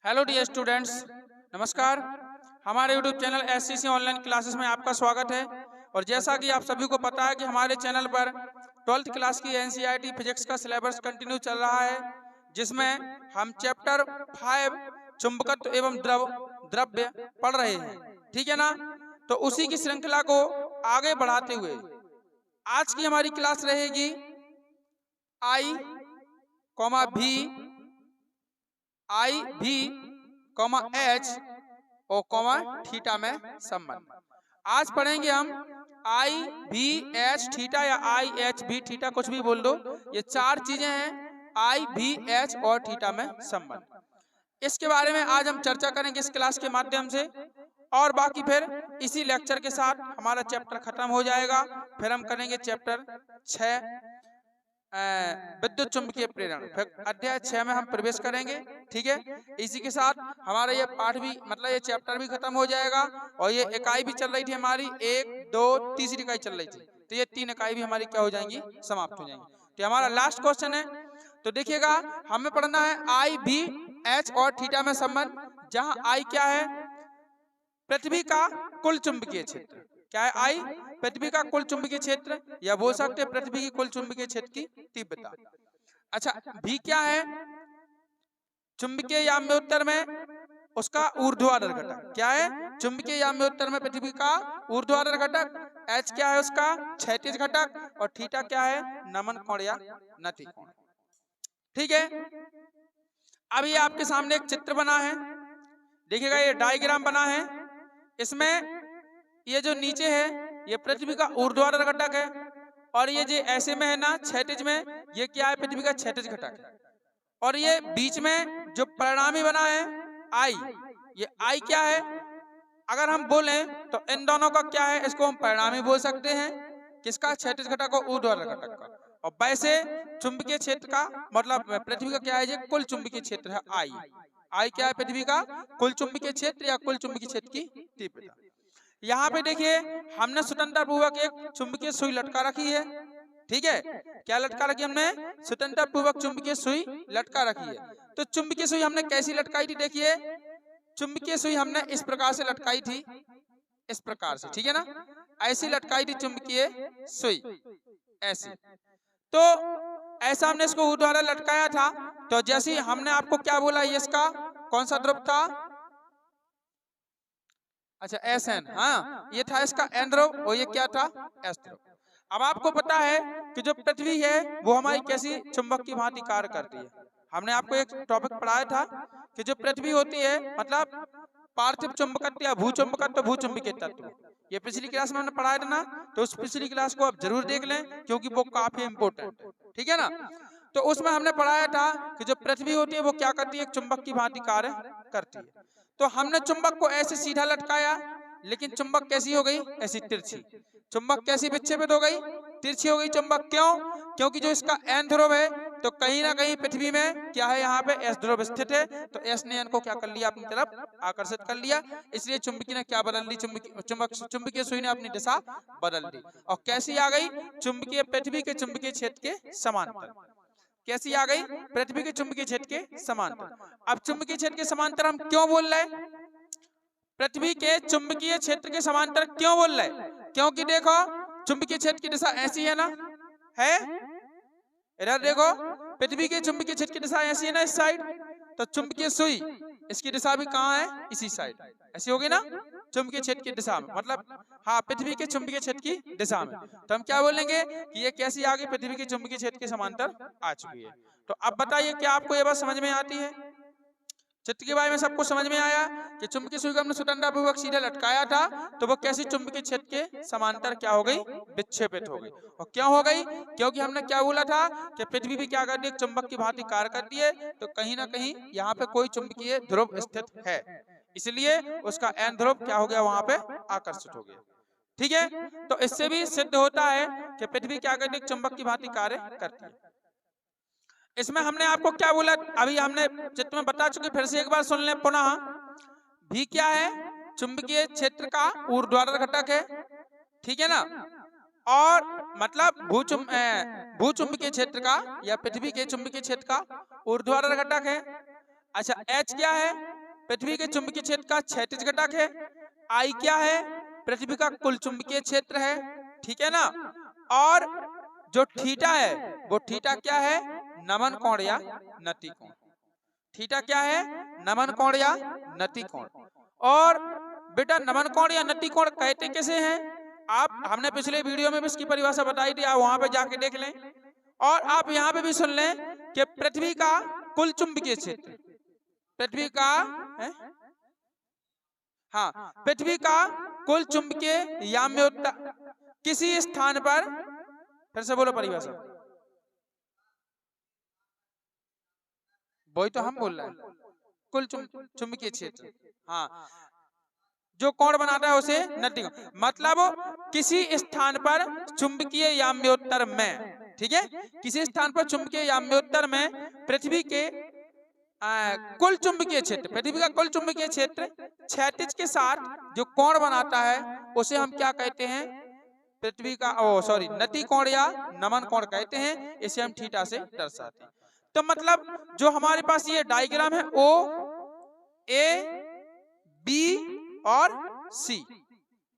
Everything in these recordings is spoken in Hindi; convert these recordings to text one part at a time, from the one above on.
हेलो डियर स्टूडेंट्स, नमस्कार। हमारे YouTube channel SCC online classes में आपका स्वागत है। और जैसा कि आप सभी को पता है कि हमारे चैनल पर 12th क्लास की एनसीईआरटी फिजिक्स का सिलेबस कंटिन्यू चल रहा है, जिसमें हम चैप्टर 5 चुंबकत्व एवं द्रव्य पढ़ रहे हैं। ठीक है ना? तो उसी की श्रृंखला को आगे बढ़ाते हुए आज की हमारी क्लास रहेगी आई भी कॉमा एच और कॉमा थीटा में संबंध। आज पढ़ेंगे हम आई भी एच थीटा या आई एच भी थीटा, कुछ भी बोल दो। ये चार चीजें हैं आई भी एच और थीटा में संबंध। इसके बारे में आज हम चर्चा करेंगे इस क्लास के माध्यम से, और बाकी फिर इसी लेक्चर के साथ हमारा चैप्टर खत्म हो जाएगा। फिर हम करेंगे चैप्टर 6 विद्युत चुंबकीय प्रेरण, फिर अध्याय 6 में हम प्रवेश करेंगे। ठीक है, इसी के साथ हमारा ये पाठ भी मतलब ये चैप्टर भी खत्म हो जाएगा। और ये इकाई भी चल रही थी हमारी, 1 2 तीसरी इकाई चल रही थी, तो ये 3 इकाई भी हमारी क्या हो जाएंगी, समाप्त हो जाएंगी। तो हमारा लास्ट क्वेश्चन है, तो देखिएगा हमें पढ़ना है आई भी एच और थीटा में संबंध, जहां आई क्या है, पृथ्वी का कुल चुंबकीय क्षेत्र। क्या है आई? पृथ्वी का कुल चुंबकीय क्षेत्र, या बोल सकते हैं पृथ्वी की कुल चुंबकीय क्षेत्र की तीव्रता। अच्छा, भी क्या है? चुंबकीय याम्योत्तर में उसका ऊर्ध्वाधर घटक। क्या है? चुंबकीय याम्योत्तर में पृथ्वी का ऊर्ध्वाधर घटक। एच क्या है? उसका क्षैतिज घटक। और थीटा क्या है? नमन कोण या नति कोण। ठीक है, अभी आपके सामने एक चित्र बना है, देखिएगा ये डायग्राम बना है। इसमें ये जो नीचे है ये पृथ्वी का ऊर्ध्वाधर घटक है, और ये जो ऐसे में है ना क्षैतिज में, ये क्या है? पृथ्वी का क्षैतिज घटक है। और ये बीच में जो परिणामी बना है आई, ये आई क्या है? अगर हम बोलें तो इन दोनों का क्या है, इसको हम परिणामी बोल सकते हैं। किसका? क्षैतिज घटक और ऊर्ध्वाधर घटक का। और वैसे चुंबकीय क्षेत्र का मतलब पृथ्वी का क्या है, ये कुल चुंबकीय क्षेत्र है आई। आई क्या है? पृथ्वी का कुल चुंबकीय क्षेत्र या कुल चुंबकीय क्षेत्र की तीव्रता। यहाँ पे देखिए हमने स्वतंत्र पूर्वक एक चुंबकीय सुई लटका रखी है। ठीक है, क्या लटका रखी हमने? स्वतंत्र पूर्वक चुंबकीय सुई लटका रखी है। तो चुंबकीय सुई हमने कैसी लटकाई थी? देखिए, चुंबकीय सुई हमने इस प्रकार से लटकाई थी, इस प्रकार से। ठीक है ना, ऐसी लटकाई थी चुंबकीय सुई, ऐसी। तो ऐसा हमने इसको ऊर्ध्वाधर लटकाया था। तो जैसे हमने आपको क्या बोला, ये इसका कौन सा ध्रुव था? अच्छा, एस एन। हाँ, ये था इसका एन ध्रुव, और ये क्या था? एस ध्रुव। अब आपको पता है कि जो पृथ्वी है वो हमारी कैसी चुंबक की भांति कार्य करती है। हमने आपको एक टॉपिक पढ़ाया था कि जो पृथ्वी होती है मतलब पार्थिव चुंबकत्व या भूचुंबकत्व, भूचुंबकीय तत्व, ये पिछली क्लास में हमने पढ़ाया था ना। तो उस पिछली क्लास को आप जरूर देख लें, क्योंकि वो काफी इंपोर्टेंट है। ठीक है ना? तो उसमें हमने पढ़ाया था कि जो पृथ्वी होती है वो क्या करती है, एक चुंबक की भांति कार्य करती है। तो हमने चुंबक को ऐसे सीधा लटकाया, लेकिन चुंबक कैसी हो गई? ऐसी तिरछी। चुंबक कैसी विक्षेपित हो गई? तिरछी हो गई चुंबक। क्यों? क्योंकि जो इसका एन ध्रुव है, तो कहीं ना कहीं पृथ्वी में क्या है, यहाँ पे एस ध्रुव स्थित है। तो एस ने एन को क्या कर लिया? अपनी तरफ आकर्षित कर लिया। इसलिए चुंबकी ने क्या बदल दी? चुंबकीय सुई ने अपनी दिशा बदल दी। और कैसी आ गई? चुंबकीय पृथ्वी के चुंबकीय क्षेत्र के समांतर। कैसी आ गई? पृथ्वी के चुंबकीय क्षेत्र के समांतर। अब चुंबकीय क्षेत्र के समांतर हम क्यों बोल रहे हैं? पृथ्वी के चुंबकीय क्षेत्र के समांतर क्यों बोल रहे हैं? क्योंकि देखो चुंबकीय क्षेत्र की दिशा ऐसी है ना, है इधर देखो, पृथ्वी के चुंबकीय क्षेत्र की दिशा ऐसी है ना, इस साइड। तो चुंबकीय सुई इसकी दिशा भी कहाँ है? इसी साइड, ऐसी होगी ना, चुंबकीय क्षेत्र की दिशा में, मतलब हाँ पृथ्वी के चुंबकीय क्षेत्र की दिशा में। तो हम क्या बोलेंगे कि ये कैसी आ गई? पृथ्वी के चुंबकीय क्षेत्र के समांतर आ चुकी है। तो अब बताइए क्या आपको ये बात समझ में आती है? चित्र के बारे में सबको समझ में आया कि चुंबकीय सुई को हमने स्वतंत्र पूर्वक सीधे लटकाया था, तो वो कैसी चुंबकीय क्षेत्र के समांतर क्या हो गई? विक्षेपित हो गई। और क्यों हो गई? क्योंकि हमने क्या बोला था कि पृथ्वी भी क्या करती है, एक चुंबक की भांति कार्य करती है। तो कहीं ना कहीं यहाँ पे कोई चुंबकीय ध्रुव स्थित है, इसलिए उसका एन ध्रुव क्या हो गया? वहां पे आकर्षित हो गया। ठीक है, तो इससे भी सिद्ध होता है कि पृथ्वी क्या करती है, एक चुंबक की भांति कार्य करती है। इसमें हमने आपको क्या बोला, अभी हमने चित्र में बता चुके, फिर से एक बार सुन लें पुनः। भी क्या है? चुंबकीय क्षेत्र का ऊर्ध्वाधर घटक है। ठीक है ना? और मतलब भूचुंबकीय क्षेत्र का या पृथ्वी के चुंबकीय क्षेत्र का ऊर्ध्वाधर घटक है। अच्छा, एच क्या है? पृथ्वी के चुंबकीय क्षेत्र का क्षैतिज घटक है। आई क्या है? पृथ्वी का कुल चुंबकीय क्षेत्र है, ठीक है ना। और जो थीटा है वो थीटा क्या है? नमन कोण या नति कोण। थीटा क्या है? नमन कोण या नति कोण। और बेटा नमन कोण या नति कोण कहते कैसे हैं? आप हमने पिछले वीडियो में भी इसकी परिभाषा बताई थी, आप वहां पे जाके देख लें। और आप यहाँ पे भी सुन लें कि पृथ्वी का कुल चुंबकीय क्षेत्र, पृथ्वी का है? हाँ, पृथ्वी का कुल चुंबकीय याम्योत्तर किसी स्थान पर, फिर से बोलो परिभाषा, वही तो हम बोल रहे हैं, कुल चुंबकीय क्षेत्र, हाँ, जो कोण बनाता है उसे नति कोण। मतलब किसी स्थान पर चुंबकीय याम्योत्तर में, ठीक है, किसी स्थान पर चुंबकीय याम्योत्तर में पृथ्वी के कुल चुंबकीय क्षेत्र, पृथ्वी का कुल चुंबकीय क्षेत्र क्षैतिज के साथ जो कोण बनाता है उसे हम क्या कहते हैं? पृथ्वी का नति कोण या नमन कोण कहते हैं। इसे हम थीटा से दर्शाते हैं। तो मतलब जो हमारे पास ये डायग्राम है ओ ए बी और सी,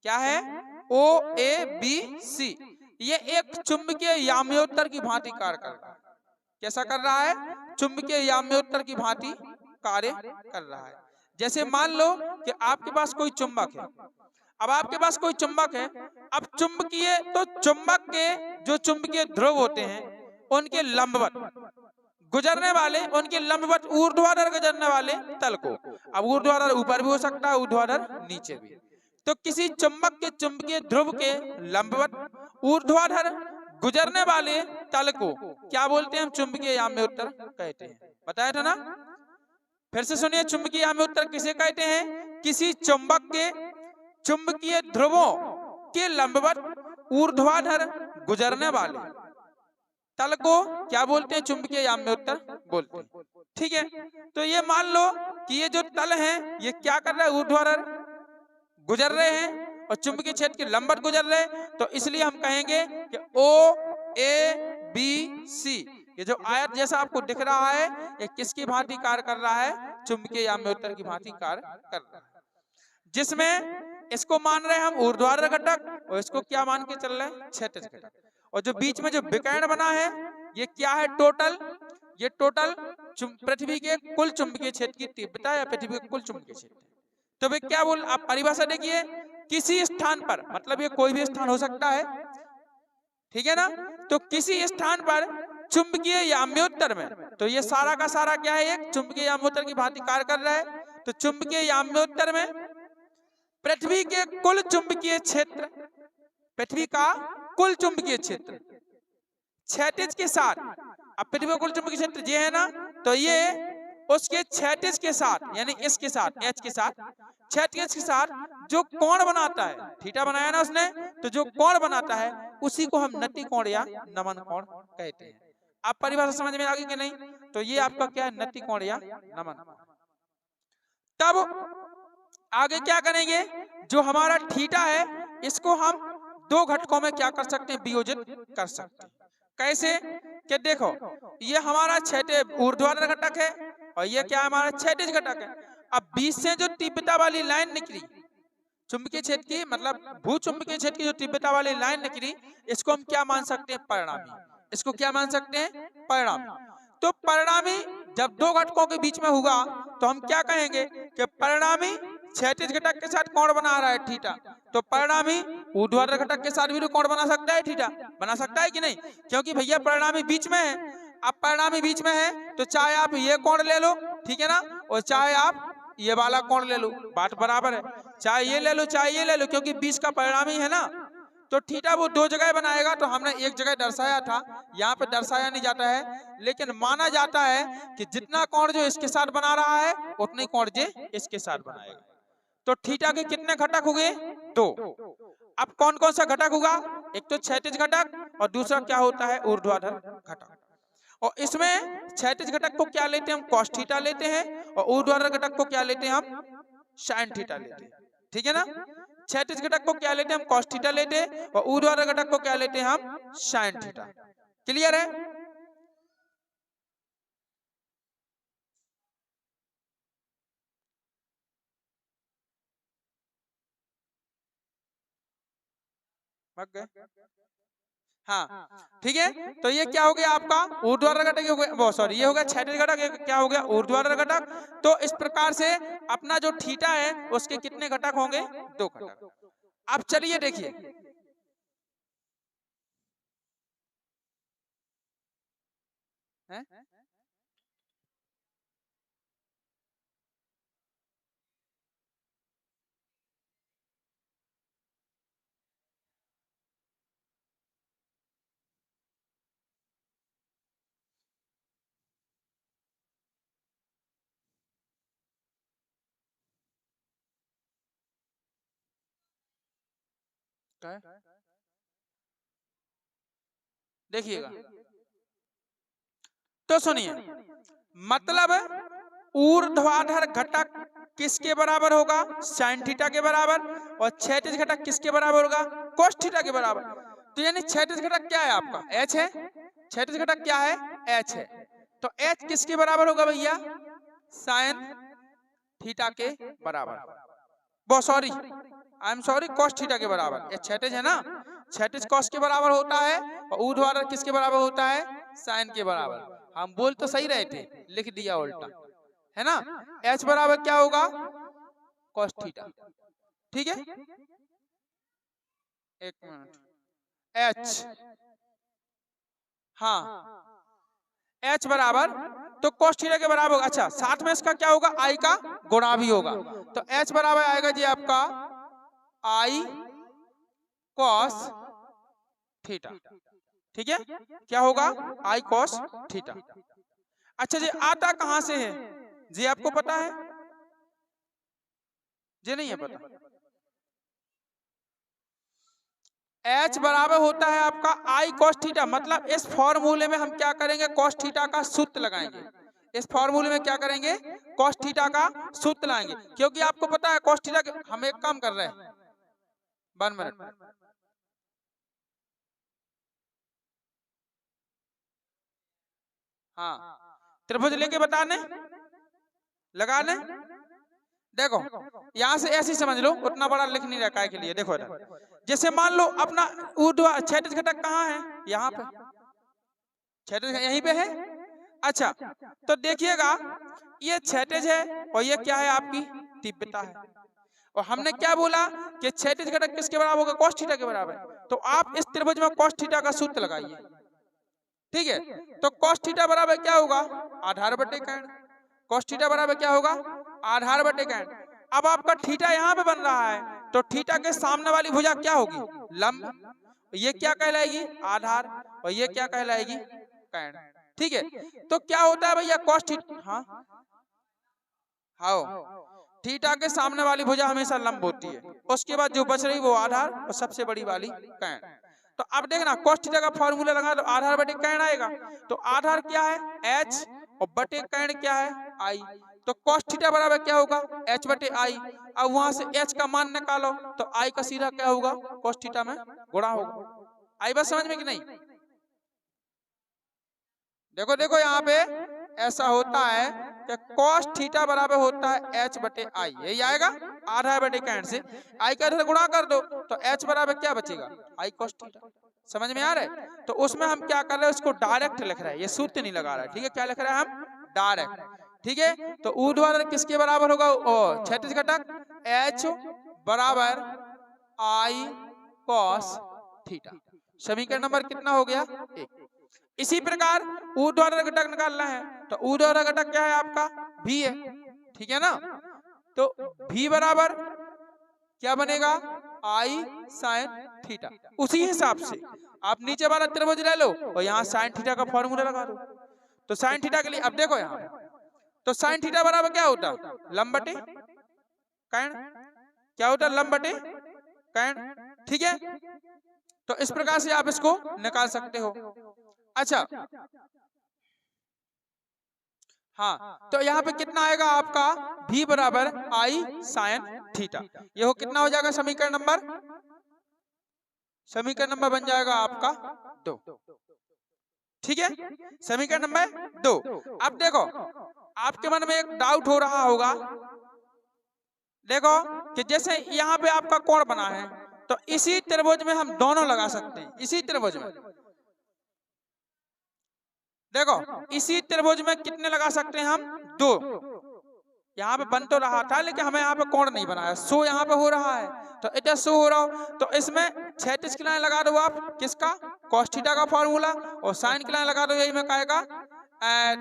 क्या है? ओ ए बी सी, ये एक चुंबकीय याम्योत्तर की भांति कार्य कर रहा है। कैसा कर रहा है? चुंबकीय याम्योत्तर की भांति कार्य कर रहा है। जैसे मान लो कि आपके पास कोई चुंबक है, अब आपके पास कोई चुंबक है, अब चुंबकीय, तो चुंबक के जो चुंबकीय ध्रुव होते हैं उनके लंबवत गुजरने वाले, उनके लंबवत ऊर्ध्वाधर गुजरने वाले तल को, अब ऊर्ध्वाधर ऊपर भी हो सकता है, ऊर्ध्वाधर नीचे भी, तो किसी चुंबक के चुंबकीय ध्रुव के लंबवत ऊर्ध्वाधर गुजरने वाले तल को क्या बोलते हैं? हम चुंबकीय याम्योत्तर कहते हैं। बताया था ना? फिर से सुनिए, चुंबकीय याम्योत्तर किसे कहते हैं? किसी चुंबक के चुंबकीय ध्रुवों के लंबवत ऊर्ध्वाधर गुजरने वाले तल को क्या बोलते हैं? चुंबकीय याम्योत्तर बोलते हैं, ठीक है। तो ये मान लो कि ये जो तल है ये क्या कर रहा है? ऊर्ध्वाधर गुजर रहे हैं और चुंबकीय क्षेत्र के लंबवत गुजर रहे हैं, तो इसलिए हम कहेंगे कि ओ ए बी सी, ये जो आयत जैसा आपको दिख रहा है ये किसकी भांति कार्य कर रहा है? चुंबकीय याम्योत्तर की भांति कार्य कर रहा है, जिसमें इसको मान रहे हैं हम ऊर्ध्वाधर घटक और इसको क्या मान के चल रहे हैं? क्षैतिज घटक। और जो बीच में जो विकर्ण बना है ये क्या है? टोटल, ये टोटल पृथ्वी के कुल चुंबकीय क्षेत्र की तीव्रता या पृथ्वी के कुल चुंबकीय क्षेत्र। तो वे क्या बोल, आप परिभाषा देखिए, किसी स्थान पर, मतलब ये कोई भी स्थान हो सकता है, ठीक है ना। तो किसी स्थान पर चुंबकीय याम्योत्तर में, तो ये सारा का सारा क्या है? एक चुंबकीय याम्योत्तर की भांति कार्य कर रहा है। तो चुंबकीय याम्योत्तर में पृथ्वी के कुल चुंबकीय क्षेत्र, पृथ्वी का कुल चुंबकीय क्षेत्र क्षैतिज के साथ, अब पृथ्वी का कुल चुंबकीय क्षेत्र ये है ना, तो ये उसके क्षैतिज के साथ, यानी इसके साथ, एच के साथ, क्षैतिज के साथ जो कोण बनाता है, थीटा बनाया ना उसने, तो जो कोण बनाता है उसी को हम नति कोण या नमन कोण कहते हैं। आप परिभाषा समझ में आ गई कि नहीं? तो ये आपका क्या है? नति कोण या नमन कोण। तब आगे क्या करेंगे? जो हमारा थीटा है इसको हम दो घटकों में क्या कर सकते हैं? वियोजित कर सकते हैं। कैसे? कि देखो, ये हमारा क्षैतिज ऊर्ध्वाधर घटक है और ये क्या हमारा क्षैतिज घटक है। अब बीच से जो तीव्रता वाली लाइन निकली चुंबकीय क्षेत्र की, मतलब भू चुंबकीय क्षेत्र की जो तीव्रता वाली लाइन निकली, इसको हम क्या मान सकते हैं? परिणामी। इसको क्या मान सकते हैं? परिणामी। तो परिणामी जब दो घटकों के बीच में होगा तो हम क्या कहेंगे कि परिणामी क्षैतिज घटक के साथ कोण बना रहा है थीटा, तो परिणामी ऊर्ध्वाधर घटक के साथ भी कोण बना सकता है, थीटा बना सकता है कि नहीं? क्योंकि भैया परिणामी बीच में है। अब परिणामी बीच में है तो चाहे आप ये कोण ले लो, ठीक है ना, और चाहे आप ये वाला कोण ले लो, बात बराबर है। चाहे ये ले लो चाहे ये ले लो, क्योंकि बीच का परिणामी है ना, तो थीटा वो दो जगह बनाएगा। तो हमने एक जगह दर्शाया था, यहाँ पे दर्शाया नहीं जाता है, लेकिन माना जाता है कि जितना कोण जो इसके साथ बना रहा है उतने कोण जो इसके साथ बनाएगा। तो थीटा के कितने घटक हो गए? दो। अब कौन कौन सा घटक होगा? एक तो क्षैतिज घटक और दूसरा क्या होता है? ऊर्ध्वाधर घटक। और इसमें क्षैतिज घटक को क्या लेते हैं? हम cos थीटा लेते हैं और ऊर्ध्वाधर घटक को क्या लेते हैं? हम sin थीटा लेते हैं, ठीक है ना। क्षैतिज घटक को क्या लेते हैं? हम cos थीटा लेते हैं और ऊर्ध्वाधर घटक को क्या लेते हैं? हम sin थीटा। क्लियर है? भाग गए। हाँ ठीक है, तो ये क्या हो गया आपका ऊर्ध्वाधर घटक हो गया, सॉरी ये हो गया क्षैतिज घटक, ये क्या हो गया ऊर्ध्वाधर घटक। तो इस प्रकार से अपना जो थीटा है उसके कितने घटक होंगे, 2 घटक। अब चलिए देखिए हैं? देखिएगा तो सुनिए, मतलब ऊर्ध्वाधर घटक किसके बराबर होगा, साइन थीटा के बराबर, और क्षैतिज घटक किसके बराबर होगा, कोस थीटा के बराबर। तो यानी क्षैतिज घटक क्या है आपका, h है, क्षैतिज घटक क्या है, h है। तो h किसके बराबर होगा भैया, साइन थीटा के बराबर, वो sorry I am sorry cos theta के बराबर। ये क्षैतिज है ना, क्षैतिज कोस के बराबर होता है, और ऊर्ध्वाधर किसके बराबर होता है, साइन के बराबर। हम बोल तो सही रहे थे, लिख दिया उल्टा, है ना। h बराबर क्या होगा, कोस थीटा, ठीक है। एक मिनट, h, हाँ h बराबर तो कोस थीटा के बराबर होगा। अच्छा साथ में इसका क्या होगा, i का गुणा भी होगा। तो h बराबर आएगा जी आपका i cos थीटा, ठीक है। क्या होगा, i cos थीटा। अच्छा जी आता कहां से है जी, आपको पता है जी, नहीं है पता। h बराबर होता है आपका i cos थीटा, मतलब इस फॉर्मूले में हम क्या करेंगे, cos थीटा का सूत्र लगाएंगे। इस फॉर्मूले में क्या करेंगे, cos थीटा का सूत्र लाएंगे, क्योंकि आपको पता है cos थीटा हम एक काम कर रहे हैं, 1 मिनट, हाँ त्रिभुज लेके बताने लगाने। देखो यहाँ से ऐसे समझ लो, उतना बड़ा लिख नहीं रखा है के लिए। देखो जैसे मान लो अपना ऊर्ध्वा क्षैतिज घटक कहाँ है, यहाँ पे क्षैतिज यहीं पे है। अच्छा तो देखिएगा ये क्षैतिज है और ये क्या है आपकी तीव्रता है, और हमने क्या बोला कि क्षैतिज घटक किसके बराबर होगा, cos थीटा के बराबर। तो आप इस त्रिभुज में cos थीटा का सूत्र लगाइए, ठीक है। तो cos थीटा बराबर क्या होगा, आधार बटे कैण। cos थीटा बराबर क्या होगा, आधार बटे कैण। अब आपका थीटा यहाँ पे बन रहा है, तो थीटा के सामने वाली भुजा क्या होगी, लंब, ये क्या कहलाएगी, आधार, और ये क्या कहलाएगी, कैण, ठीक है। तो क्या होता है भैया cos थीटा, हाँ हाँ थीटा के सामने वाली भुजा हमेशा लंब होती है, उसके बाद जो बच रही वो आधार, और सबसे बड़ी वाली कैण। तो अब देखना cos थीटा का फॉर्मूला लगा तो आधार बटे कैण आएगा। तो आधार क्या है h, और बटे कैण क्या है i। तो cos थीटा बराबर क्या होगा, h बटे i। अब वहां से h का मान निकालो, तो i का सीधा क्या होगा, cos थीटा में गुणा होगा। आई बात समझ में कि नहीं। देखो देखो यहाँ पे ऐसा होता है कि cos थीटा बराबर होता है h बटे i, यही आएगा आधा बटे कैण से i का इधर गुणा कर दो, तो h बराबर क्या बचेगा, i cos थीटा। समझ में आ रहा है। तो उसमें हम क्या कर रहे हैं, उसको डायरेक्ट लिख रहे हैं, ये सूत्र नहीं लगा रहा है, ठीक है। क्या लिख रहे हैं हम, डायरेक्ट, ठीक है। तो ऊर्ध्वाधर किसके बराबर होगा, क्षैतिज घटक h बराबर i cos थीटा। समीकरण नंबर कितना हो गया, 1। इसी प्रकार ऊर्ध्वाधर घटक निकालना है, तो ऊर्ध्वाधर घटक क्या है आपका, v है, ठीक है ना। तो v बराबर क्या बनेगा, i sin थीटा। उसी हिसाब से आप नीचे वाला त्रिभुज ले लो और यहाँ sin थीटा का फॉर्मूला लगा दो। तो sin थीटा के लिए अब देखो यहाँ, तो sin थीटा बराबर क्या होता, लंब बटे कैण, क्या होता है, लंब बटे कैण, ठीक है। तो इस प्रकार से आप इसको निकाल सकते हो। अच्छा हाँ, तो यहाँ पे कितना आएगा आपका, v बराबर i sin थीटा। ये हो कितना हो जाएगा, समीकरण नंबर बन जाएगा आपका 2, ठीक है। समीकरण नंबर 2। अब देखो आपके मन में एक डाउट हो रहा होगा, देखो कि जैसे यहाँ पे आपका कोण बना है, तो इसी त्रिभुज में हम दोनों लगा सकते हैं। इसी त्रिभुज में देखो, इसी त्रिभुज में कितने लगा सकते हैं हम? 2। यहाँ पे बन तो रहा था लेकिन हमें यहाँ पे कोण नहीं बनाया, सो यहाँ पे हो रहा है, तो इधर सो हो रहा हो, तो इसमें 36 की लाइन लगा दो आप, किसका? कॉस थीटा का फॉर्मूला, और साइन की लाइन लगा दो, यही में काएगा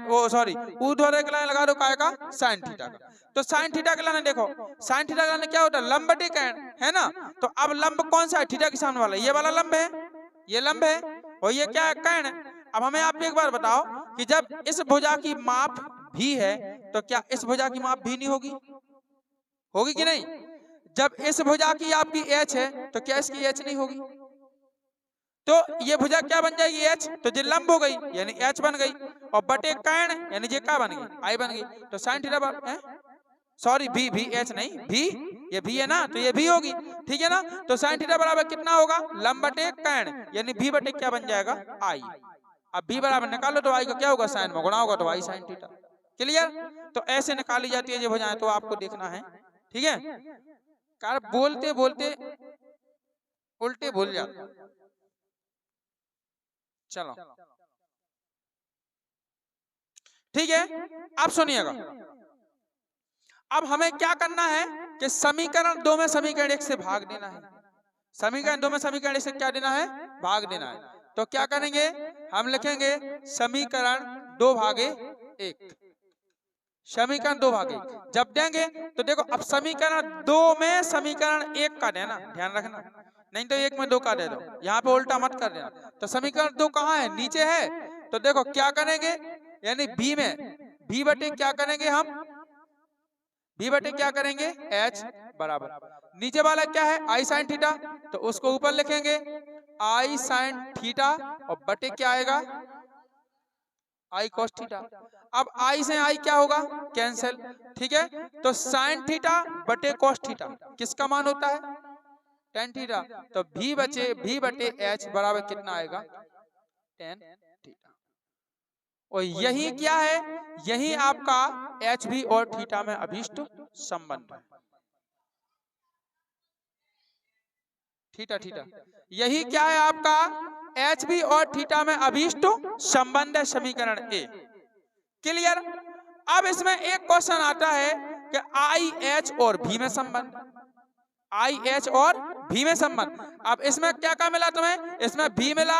वो सॉरी ऊर्ध्वाधर की लाइन लगा दो, काएगा साइन थीटा का। तो साइन थीटा की लाइन देखो, साइन थीटा की लाइन क्या होता है? लंब बटे कोण, है ना? तो अब लंब कौन सा है? थीटा के सामने वाला, ये वाला लंब है, ये लंब है, और ये क्या है? कोण है। अब हमें आप एक बार बताओ कि जब इस भुजा की माप भी है तो क्या इस भुजा की माप भी नहीं होगी? होगी कि नहीं? जब इस भुजा की आपकी h है तो क्या इसकी h नहीं होगी? तो ये भुजा क्या बन जाएगी? h, तो ये लंब हो गई यानी h बन गई, और बटे कोण यानी ये क्या बन गई? I बन गई। तो साइन थीटा है, सॉरी भी h नहीं, भी ये भी है ना, तो ये भी होगी, ठीक है ना? तो साइन थीटा बराबर कितना होगा? लंब बटे कोण यानी भी बटे क्या बन जाएगा? I। अब भी बराबर निकालो तो I का क्या होगा? साइन में गुणा होगा, तो I साइन थीटा। क्लियर? तो ऐसे निकाली जाती है ये भुजाएं, तो आपको देखना है, ठीक है? कार बोलते बोलते उल्टे भूल जाते। चलो ठीक है, अब सुनिएगा। अब हमें क्या करना है कि समीकरण 2 में समीकरण 1 से भाग देना है। समीकरण 2 में समीकरण 1 से क्या देना है? भाग देना है। तो क्या करेंगे? हम लिखेंगे समीकरण 2 भागे 1। समीकरण 2 भागे 1 जब देंगे तो देखो, अब समीकरण 2 में समीकरण 1 का देना, ध्यान रखना, नहीं तो 1 में 2 का दे दो, यहाँ पे उल्टा मत कर देना। तो समीकरण 2 कहाँ है? नीचे है। तो देखो क्या करेंगे, यानी बी में भी बटे क्या करेंगे हम? भी बटे क्या करेंगे? h बराबर, नीचे वाला क्या है? आई साइन थीटा, तो उसको ऊपर लिखेंगे आई साइन थीटा, और बटे क्या आएगा? I cos theta. अब आई से आई क्या होगा? कैंसिल, ठीक है? तो साइन थीटा बटे कॉस थीटा किसका मान होता है? Tan theta. तो भी बटे h बराबर कितना आएगा? Tan theta. और यही क्या है? यही आपका एच भी और थीटा में अभीष्ट संबंध है। थीटा यही क्या है आपका? एच बी और थीटा में अभीष्ट संबंध है, समीकरण ए। क्लियर? अब इसमें एक क्वेश्चन आता है कि आई एच और भी में संबंध, आई एच और भी में संबंध। अब इसमें क्या क्या मिला तुम्हें? इसमें भी मिला,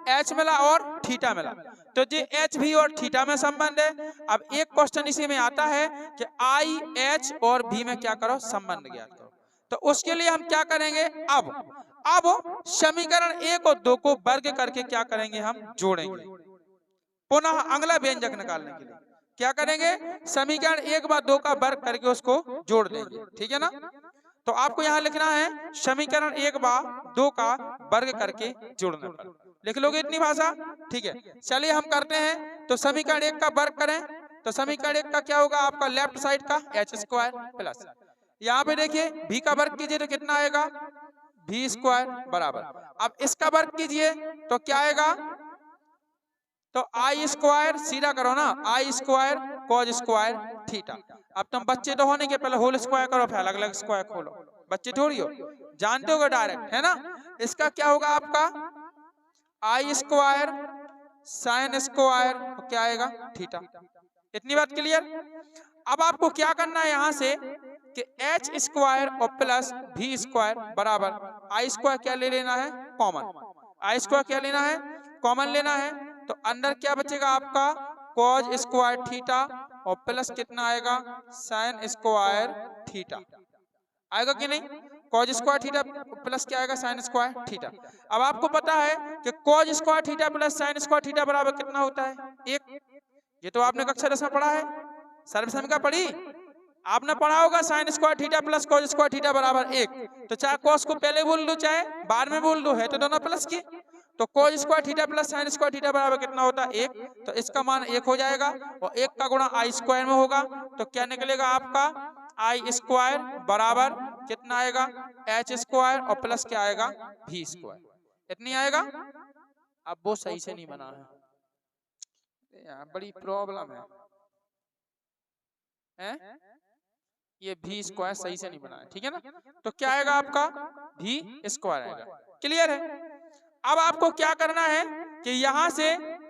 एच मिला और थीटा मिला, तो ये एच भी और थीटा में संबंध है। अब एक क्वेश्चन इसी में आता है कि आई एच और भी में क्या करो? संबंध ज्ञात करो। तो उसके लिए हम क्या करेंगे? अब समीकरण 1 और 2 को वर्ग करके क्या करेंगे? हम जोड़ेंगे। पुनः अगला व्यंजक निकालने के लिए क्या करेंगे? समीकरण 1 व 2 का वर्ग करके उसको जोड़ देंगे, ठीक है ना? तो आपको यहाँ लिखना है समीकरण 1 व 2 का वर्ग करके जोड़ने पर। लिख लोगे इतनी भाषा? ठीक है, चलिए हम करते हैं। तो समीकरण 1 का वर्ग करें तो समीकरण 1 का क्या होगा? आपका लेफ्ट साइड का एच स्क्वायर प्लस, यहाँ पे देखिए भी का वर्ग कीजिए तो कितना आएगा? भी स्क्वायर बराबर, अब इसका वर्ग कीजिए तो क्या आएगा? तो आई स्क्वायर, सीधा करो ना, आई स्क्वायर कॉज स्क्वायर थीटा। अब तुम बच्चे तो होने के पहले होल स्क्वायर करो, फिर अलग अलग स्क्वायर खोलो, बच्चे थोड़ी हो, जानते होगे डायरेक्ट, है ना? इसका क्या होगा आपका? आई स्क्वायर साइन स्क्वायर, क्या आएगा? थीटा। इतनी बात क्लियर? अब आपको क्या करना है यहाँ से कि एच स्क्वायर और प्लस भी स्क्वायर बराबर आई स्क्वायर क्या ले लेना है? कॉमन। आई स्क्वायर क्या लेना है? कॉमन लेना है। तो अंदर क्या बचेगा आपका? कॉज स्क्वायर थीटा और प्लस कितना आएगा? साइन स्क्वायर थीटा आएगा कि नहीं? कॉज स्क्वायर थीटा प्लस क्या आएगा? Sine square theta. अब आपको पता है कि cause square theta plus sine square theta बराबर कितना होता है? 1। ये तो आपने कक्षा 10 में पढ़ा है, सर्वसमीका पढ़ी आपने, पढ़ा होगा sine square theta plus cos square theta बराबर 1। तो चाहे कॉस को पहले बोल दो चाहे बाद में बोल दो, है तो दोनों प्लस की। तो cos square theta plus sine square theta बराबर कितना होता है? 1। तो इसका मान 1 हो जाएगा, और 1 का गुणा आई स्क्वायर में होगा, तो क्या निकलेगा आपका? आई स्क्वायर बराबर कितना आएगा? एच स्क्वायर और प्लस क्या आएगा? भी स्क्वायर। इतनी आएगा। अब वो सही से नहीं बना है, बड़ी प्रॉब्लम है? ये भी स्क्वायर सही से नहीं बनाया, ठीक है ना। तो क्या आएगा आपका भी स्क्वायर आएगा। क्लियर है। अब आपको क्या करना है कि यहाँ से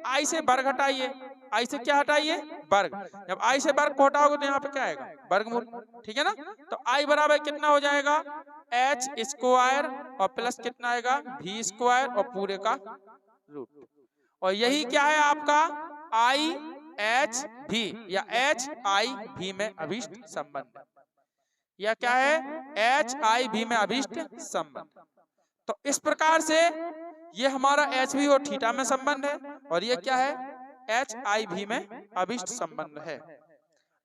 आई से वर्ग हटाइए, आई से क्या हटाइए, वर्ग। जब आई से वर्ग को हटाओगे तो यहाँ पे क्या आएगा, वर्गमूल, ठीक है ना। तो आई बराबर कितना हो जाएगा, एच स्क्वायर और प्लस कितना आएगा, भी स्क्वायर और पूरे का रूट। और यही क्या है आपका आई एच भी या एच आई भी में अभिष्ट संबंध, या क्या है, एच आई भी में अभिष्ट संबंध। तो इस प्रकार से ये हमारा एच भी और थीटा में संबंध है, और ये क्या है, एच आई भी में अभिष्ट संबंध है।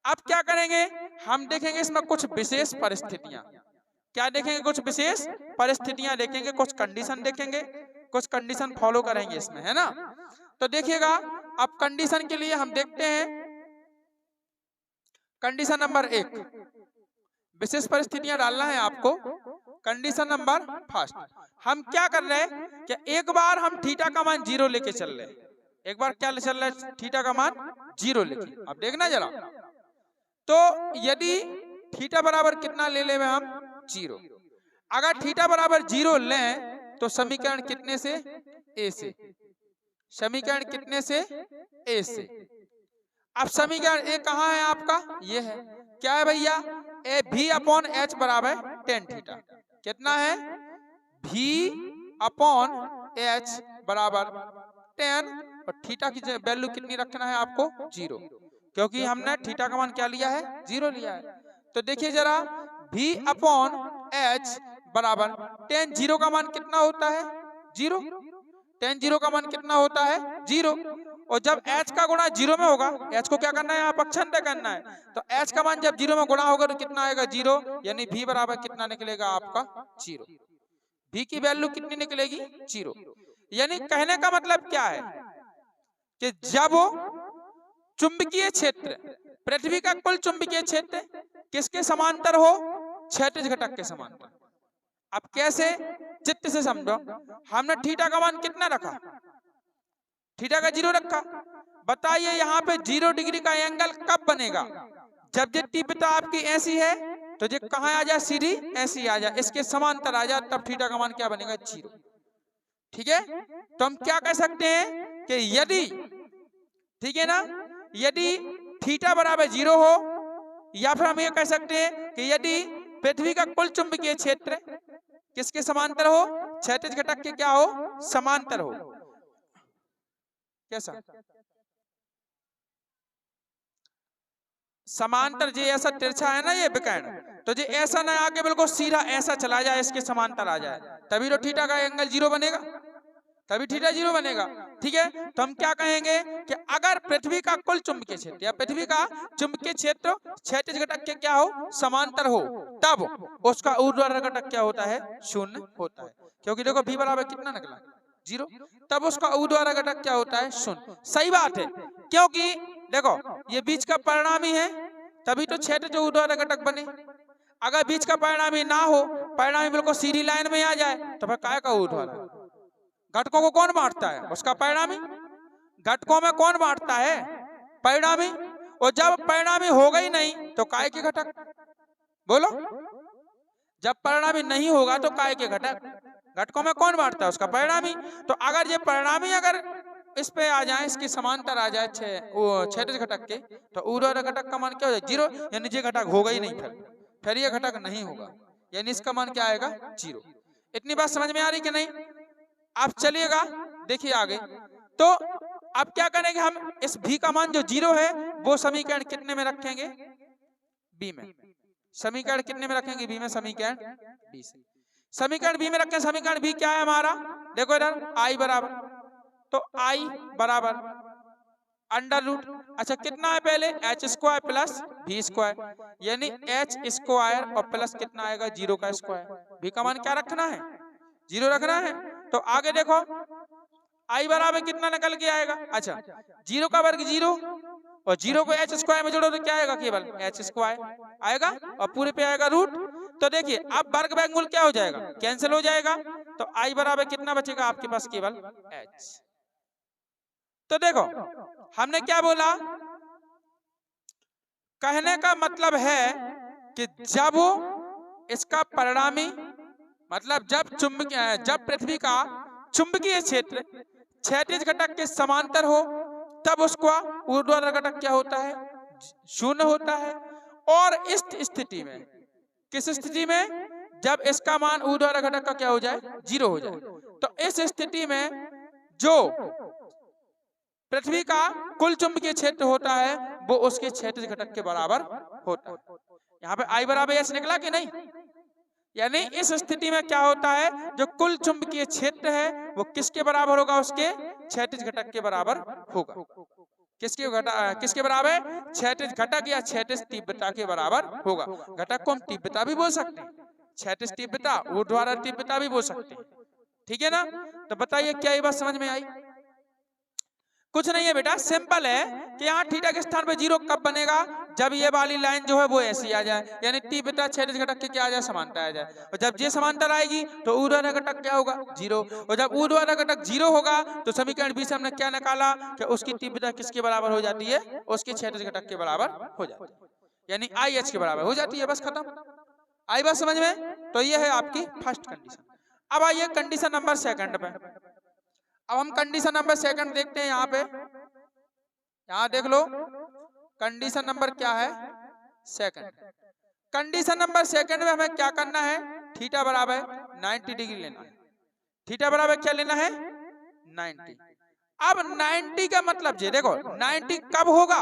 अब क्या करेंगे, हम देखेंगे इसमें कुछ विशेष परिस्थितियां। क्या देखेंगे, कुछ विशेष परिस्थितियां देखेंगे, कुछ कंडीशन देखेंगे, कुछ कंडीशन फॉलो करेंगे इसमें, है ना। तो देखिएगा, अब कंडीशन के लिए हम देखते हैं कंडीशन नंबर 1, विशेष परिस्थितियां डालना है आपको। कंडीशन नंबर फर्स्ट, हम क्या कर रहे हैं कि एक बार हम थीटा का मान 0 लेके चल रहे हैं। एक बार क्या चल रहा है, थीटा का मान 0 लेके। अब देखना जरा, तो यदि थीटा बराबर कितना ले लें हम, 0। अगर थीटा बराबर 0 लें तो समीकरण कितने से, ए से। समीकरण कितने से, ए से। अब समीकरण ए कहाँ है आपका, ये है। क्या है भैया, ए भी अपॉन एच बराबर tan थीटा। कितना है, भी अपॉन एच बराबर tan, और थीटा की वैल्यू कितनी रखना है आपको, 0, क्योंकि हमने थीटा का मान क्या लिया है, 0 लिया है। तो देखिए जरा, भी अपॉन एच बराबर tan 0 का मान कितना होता है, 0। tan 0 का मान कितना होता है, 0। और जब h का गुणा 0 में होगा, h को क्या करना है, आप अक्षांतर करना है। तो h का मान जब 0 में गुणा होगा तो कितना आएगा, 0, यानी v बराबर कितना निकलेगा आपका, 0। v की वैल्यू कितनी निकलेगी, 0। यानी कहने का मतलब क्या है कि जब चुंबकीय क्षेत्र, पृथ्वी का कुल चुंबकीय क्षेत्र किसके समांतर हो, क्षैतिज घटक के समांतर। अब कैसे, चित्त से समझो। हमने थीटा का मान कितना रखा, थीटा का 0 रखा। बताइए यहाँ पे 0 डिग्री का एंगल कब बनेगा, जब ये तीव्रता आपकी ऐसी है तो ये कहाँ आ जाए, सीधी ऐसी आ जाए, इसके समांतर आ जाए, तब थीटा का मान क्या बनेगा, 0। ठीक है। तो हम क्या कह सकते हैं कि यदि, ठीक है ना, यदि थीटा बराबर 0 हो, या फिर हम ये कह सकते हैं कि यदि पृथ्वी का कुल चुंबकीय क्षेत्र किसके समांतर हो, क्षैतिज घटक के क्या हो, समांतर हो। कैसा, समांतर, जे ऐसा तिरछा है ना ये विकर्ण, तो जे ऐसा ना आके बिल्कुल सीधा ऐसा चला जाए, इसके समांतर आ जाए, तभी तो थीटा का एंगल 0 बनेगा, तभी थीटा 0 बनेगा। ठीक है। तो हम क्या कहेंगे कि अगर पृथ्वी का कुल चुंबकीय क्षेत्र या पृथ्वी का चुंबकीय क्षेत्र क्षैतिज घटक के क्या हो, समांतर हो, तब उसका ऊर्ध्वाधर घटक क्या होता है, 0 होता है। क्योंकि देखो v बराबर कितना निकला, 0, तब उसका ऊर्ध्वाधर घटक क्या होता है, 0। सही बात है, क्योंकि देखो ये बीच का परिणामी है, तभी तो क्षैतिज ऊर्ध्वाधर घटक बने। अगर बीच का परिणामी ना हो, परिणामी बिल्कुल सीधी लाइन में आ जाए, तो फिर काय का ऊर्ध्वाधर। घटकों को कौन बांटता है, उसका परिणामी। घटकों में कौन बांटता है, परिणामी। और जब परिणामी होगा ही नहीं तो काय के घटक, बोलो। जब परिणामी नहीं होगा तो काय के घटक। घटकों में कौन बांटता है, उसका परिणामी। तो अगर ये परिणामी अगर इस पे आ जाए, इसके समांतर आ जाए क्षैतिज घटक के, तो ऊर्ध्वाधर घटक का मान क्या हो जाए, 0, यानी ये घटक होगा ही नहीं, फिर ये घटक नहीं होगा, यानी इसका मान क्या आएगा, 0। इतनी बात समझ में आ रही कि नहीं। आप चलिएगा, देखिए आगे। तो अब क्या करेंगे, हम इस v का मान जो 0 है वो समीकरण कितने में रखेंगे, b में। समीकरण कितने में रखेंगे, b में, समीकरण b से। समीकरण b में रखें, समीकरण b क्या है हमारा, देखो इधर i बराबर, तो i बराबर अंडर रूट, अच्छा कितना है पहले, एच स्क्वायर प्लस भी स्क्वायर, यानी एच स्क्वायर और प्लस कितना आएगा, 0 का स्क्वायर। v का मान क्या रखना है, 0 रखना है। तो आगे देखो i बराबर कितना निकल के आएगा, अच्छा 0 का वर्ग 0, और 0 को h स्क्वायर में जोड़ो तो क्या आएगा, केवल h स्क्वायर आएगा, और पूरे पे आएगा रूट। तो देखिए अब वर्ग वर्गमूल क्या हो जाएगा, कैंसिल हो जाएगा, तो i बराबर कितना बचेगा आपके पास, केवल h। तो देखो हमने क्या बोला, कहने का मतलब है कि जब इसका परिणामी मतलब जब पृथ्वी का चुंबकीय क्षेत्र क्षैतिज घटक के समांतर हो तब उसका ऊर्ध्वाधर घटक क्या होता है? शून्य होता है। और इस स्थिति में, किस स्थिति में? जब इसका मान ऊर्ध्वाधर घटक का क्या हो जाए? 0 हो जाए। तो इस स्थिति में जो पृथ्वी का कुल चुंबकीय क्षेत्र होता है वो उसके क्षैतिज घटक के बराबर होता है। यहाँ पे I बराबर एच निकला कि नहीं? यानी इस स्थिति में क्या होता है, जो कुल चुंबकीय क्षेत्र है वो किसके बराबर होगा? उसके क्षैतिज घटक के बराबर होगा। किसके बराबर? क्षैतिज घटक या क्षैतिज तीव्रता के बराबर होगा। घटक को हम तीव्रता भी बोल सकते हैं, क्षैतिज तीव्रता, ऊर्ध्वाधर तीव्रता भी बोल सकते हैं। ठीक है ना? तो बताइए क्या ये बात समझ में आई? कुछ नहीं है बेटा, सिंपल है कि यहाँ थीटा के स्थान पे 0 कब बनेगा? जब ये वाली लाइन जो है वो ऐसी आ जाए, यानी तीव्रता क्षैतिज घटक के क्या आ जाए? समांतर आ जाए। और जब ये समांतर आएगी तो ऊर्ध्वाधर घटक क्या होगा? 0। और जब ऊर्ध्वाधर घटक 0 होगा तो समीकरण 20 हमने क्या निकाला कि उसकी तीव्रता किसके बराबर हो जाती है? उसके क्षैतिज घटक के बराबर हो जाती है, यानी IH के बराबर हो जाती है। बस खत्म। आई बात समझ में? तो ये है आपकी फर्स्ट कंडीशन। अब आइए कंडीशन नंबर सेकंड पे। अब हम कंडीशन नंबर सेकंड देखते हैं। यहाँ पे यहाँ देख लो, कंडीशन नंबर क्या है? सेकंड। कंडीशन नंबर सेकंड में हमें क्या करना है? थीटा बराबर 90 डिग्री लेना है। थीटा बराबर क्या लेना है? 90। अब 90 का मतलब ये देखो, 90 कब होगा?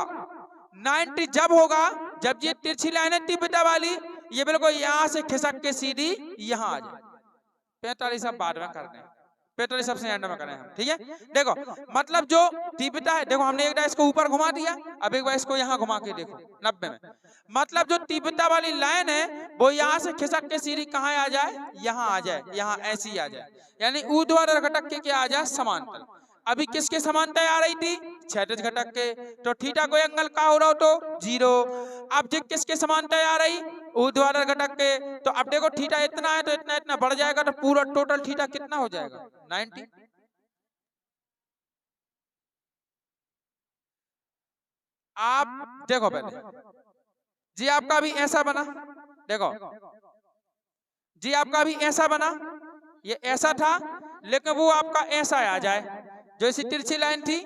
90 जब होगा जब ये तिरछी लाइन है तीव्रता वाली, ये बिल्कुल यहाँ से खिसक के सीधी यहाँ आ जाए। 45 अब बाद में करते हैं, 45 सबसे एंड में करें हम। ठीक है, देखो मतलब जो तीव्रता है, देखो हमने एक बार इसको ऊपर घुमा दिया, अब एक बार इसको यहाँ घुमा के देखो 90 में। मतलब जो तीव्रता वाली लाइन है वो यहाँ से खिसक के सीधी कहाँ आ जाए? यहाँ आ जाए, यहाँ ऐसी आ जाए, यानी ऊर्ध्वाधर घटक के क्या आ जाए? समांतर। अभी किसके समांतर आ रही थी? क्षैतिज घटक के। तो थीटा कोई एंगल का हो रहा हो तो 0। अब जो किसके समांतर आ रही? ऊर्ध्वाधर घटक के। तो अब देखो थीटा इतना है तो इतना इतना बढ़ जाएगा, तो पूरा टोटल थीटा कितना हो जाएगा? 90। आप देखो पहले जी, आपका भी ऐसा बना, देखो जी आपका भी ऐसा बना, ये ऐसा था, लेकिन वो आपका ऐसा आ जाए, जो इसी तिरछी लाइन थी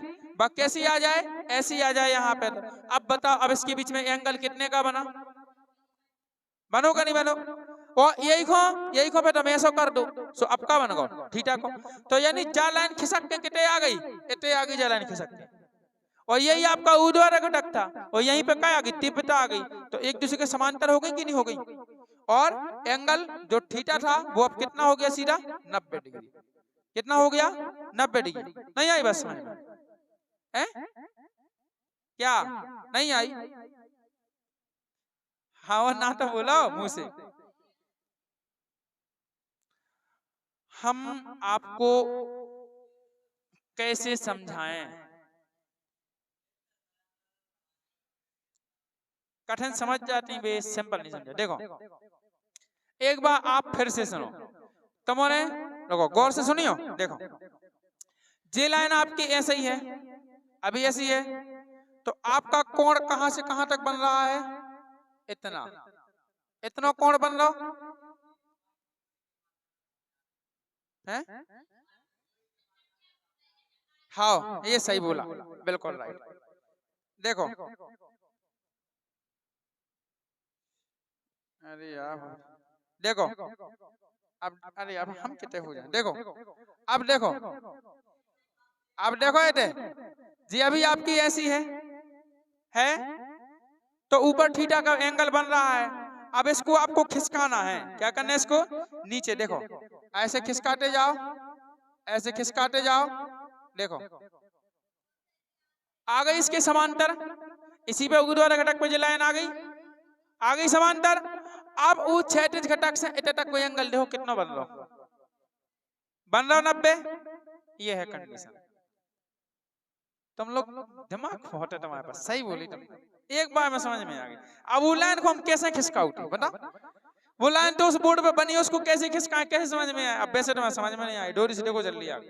वह कैसी आ जाए? ऐसी आ जाए यहाँ पे। अब बताओ, अब इसके बीच में एंगल कितने का बना? बनोगा नहीं बनो? और यही खो पे तुम ऐसा कर दो, सो अब का बन गो थीटा को। तो यानी जा लाइन खिसक के कितने आ गई? इतने आ गई जा लाइन खिसक के। और यही आपका ऊर्ध्वाधर घटक था, और यहीं पे क्या आ गई? तीव्रता आ गई। तो एक दूसरे के समांतर हो गई कि नहीं हो गई? और एंगल जो थीटा था वो अब कितना हो गया? सीधा 90 डिग्री। कितना हो गया? 90 डिग्री। नहीं आई बस में? क्या नहीं आई? हाँ ना तो बोलो मुंह से। हम आपको कैसे समझाएं? कठिन समझ जाती है, वे सिंपल नहीं समझा। देखो एक बार आप फिर से सुनो, तुमने देखो गौर से सुनियो। देखो जे लाइन आपकी ऐसे ही है, अभी ऐसी है, तो आपका कोण कहां से कहां तक बन रहा है? इतना इतना कोण बन रहा है। हाँ ये सही बोला, बिल्कुल राइट। देखो अरे यार देखो, अब अरे अब हम कितने हो जाए? देखो अब देखो, अब देखो ये जी अभी आपकी ऐसी है तो ऊपर थीटा का एंगल बन रहा है। अब इसको आपको खिसकाना है। क्या करना है? इसको नीचे देखो, ऐसे खिसकाते जाओ, ऐसे खिसकाते जाओ। देखो आ गई इसके समांतर, इसी पे ऊर्ध्वाधर घटक पे जो लाइन आ गई समांतर। अब उस क्षैतिज घटक से इतने तक कोई एंगल देखो कितना बन रहा 90। ये है कंडीशन। तुम लोग दिमाग बहुत है तुम्हारे पास, सही बोली तुम, एक बार में समझ में आ गई। अब वो लाइन को हम कैसे खिसका उठे बता? वो लाइन तो उस बोर्ड पे बनी है, उसको कैसे खिसकाएं, कैसे समझ में आए? अब वैसे तो समझ में नहीं आई, डोरी से देखो जल्दी आ गई।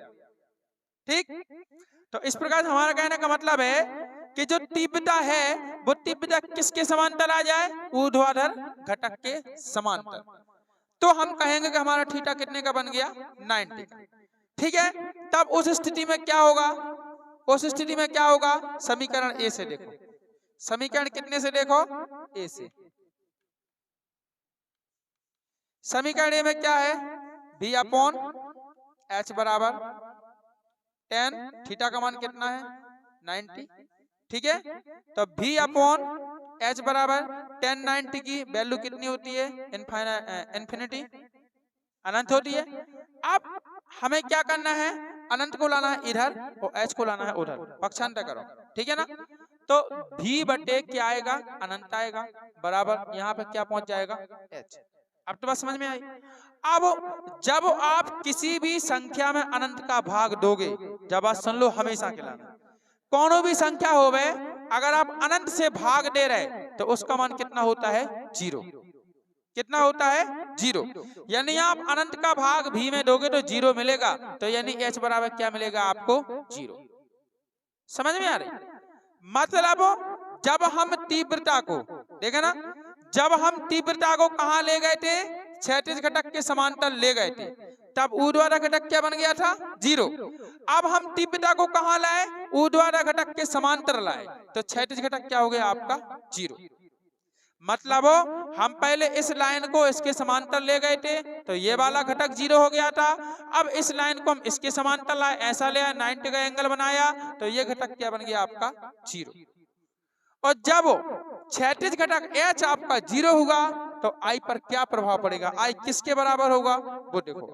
ठीक, तो इस प्रकार हमारा कहने का मतलब है कि जो तीव्रता है वो तीव्रता किसके समांतर आ जाए, ऊर्ध्वाधर घटक के समांतर। तो हम कहेंगे कि हमारा थीटा कितने का बन गया, 90 का। ठीक है, तब उस स्थिति में क्या होगा, उस स्थिति में क्या होगा, समीकरण ए से देखो, समीकरण कितने से देखो, ए से। समीकरण ए में क्या है, v अपॉन एच बराबर tan, थीटा का मान कितना है, 90। ठीक है, तो v अपॉन एच बराबर tan 90 की वैल्यू कितनी होती है, इन्फिनिटी, अनंत होती है। अब हमें क्या करना है, अनंत को लाना है इधर और एच को लाना है उधर, पक्षांतर करो। ठीक है ना, तो v बटे क्या आएगा, अनंत आएगा, बराबर यहाँ पे क्या पहुंच जाएगा, h। अब तो बात समझ में आई। अब जब आप किसी भी संख्या में अनंत का भाग दोगे, जब बात सुन लो हमेशा के लिए, कौनो भी संख्या होवे अगर आप अनंत से भाग दे रहे तो उसका मान कितना होता है, 0। कितना होता है, 0। यानी आप अनंत का भाग भी में दोगे तो 0 मिलेगा, तो यानी h बराबर क्या मिलेगा आपको, 0। समझ में आ रही, मतलब जब हम तीव्रता को देखे ना, जब हम तीव्रता को कहां ले गए थे, क्षैतिज घटक के समांतर ले गए थे, तब ऊर्ध्वाधर घटक क्या बन गया था, 0। अब हम तीव्रता को कहां लाए, ऊर्ध्वाधर घटक के समांतर लाए, तो क्षैतिज घटक क्या हो गया आपका, 0। मतलब हम पहले इस लाइन को इसके समांतर ले गए थे तो ये वाला घटक 0 हो गया था। अब इस लाइन को हम इसके समांतर लाए, ऐसा ले 90 का एंगल बनाया, तो ये घटक क्या बन गया आपका, 0। और जब क्षैतिज घटक h आपका 0 होगा तो I पर क्या प्रभाव पड़ेगा, I किसके बराबर होगा, वो देखो,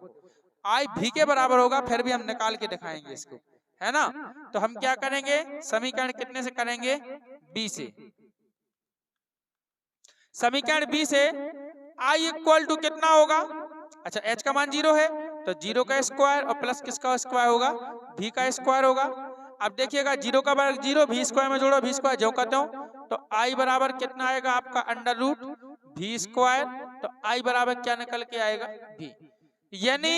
I v के बराबर होगा। फिर भी हम निकाल के दिखाएंगे इसको, है ना। तो हम क्या करेंगे, समीकरण कितने से करेंगे, b से। समीकरण b से I इक्वल टू कितना होगा, अच्छा h का मान 0 है तो 0 का स्क्वायर और प्लस किसका स्क्वायर होगा, v का स्क्वायर होगा। अब देखिएगा 0 का वर्ग 0, v स्क्वायर में जोड़ो, v स्क्वायर जो कहते हो, तो I बराबर कितना आएगा आपका, अंडर रूट v स्क्वायर। तो I बराबर क्या निकल के आएगा, v। यानी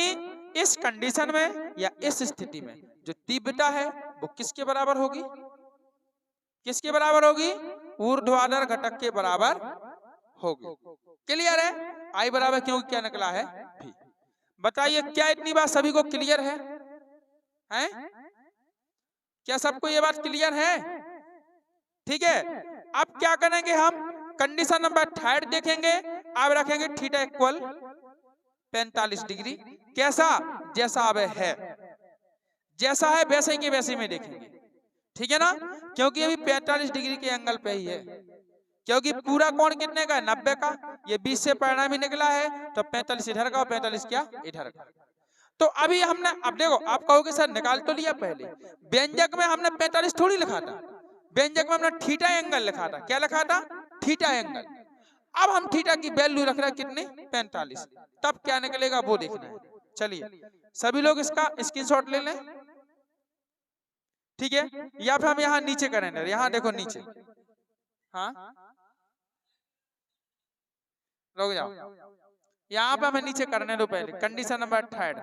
इस कंडीशन में या इस स्थिति में जो तीव्रता है वो किसके बराबर होगी, किसके बराबर होगी, ऊर्ध्वाधर घटक के बराबर होगी। क्लियर है, I बराबर क्योंकि क्या निकला है, v। बताइए क्या इतनी बात सभी को क्लियर है, हैं? क्या सबको ये बात क्लियर है, ठीक है। अब क्या करेंगे, हम कंडीशन नंबर 3 देखेंगे। अब रखेंगे थीटा इक्वल 45 डिग्री, कैसा, जैसा अब है, जैसा है वैसे ही के वैसे में देखेंगे, ठीक है ना, क्योंकि अभी 45 डिग्री के एंगल पे ही है, क्योंकि पूरा कोण कितने का है, 90 का, ये 20 से परिणाम ही निकला है, तो 45 इधर का और 45 क्या इधर का। तो अभी हमने, अब देखो आप कहोगे सर निकाल तो लिया, पहले व्यंजक में हमने 45 थोड़ी लिखा था, व्यंजक में हमने थीटा एंगल लिखा था, क्या लिखा था, थीटा एंगल। अब हम थीटा की वैल्यू रख रहे हैं कितने, 45, तब क्या निकलेगा वो देखना है। चलिए सभी लोग इसका स्क्रीनशॉट ले लें, ठीक है, या फिर हम यहाँ नीचे करेंगे, यहाँ देखो नीचे, हाँ रुक जाओ, यहाँ पे हमें नीचे करने दो पहले, कंडीशन नंबर 3।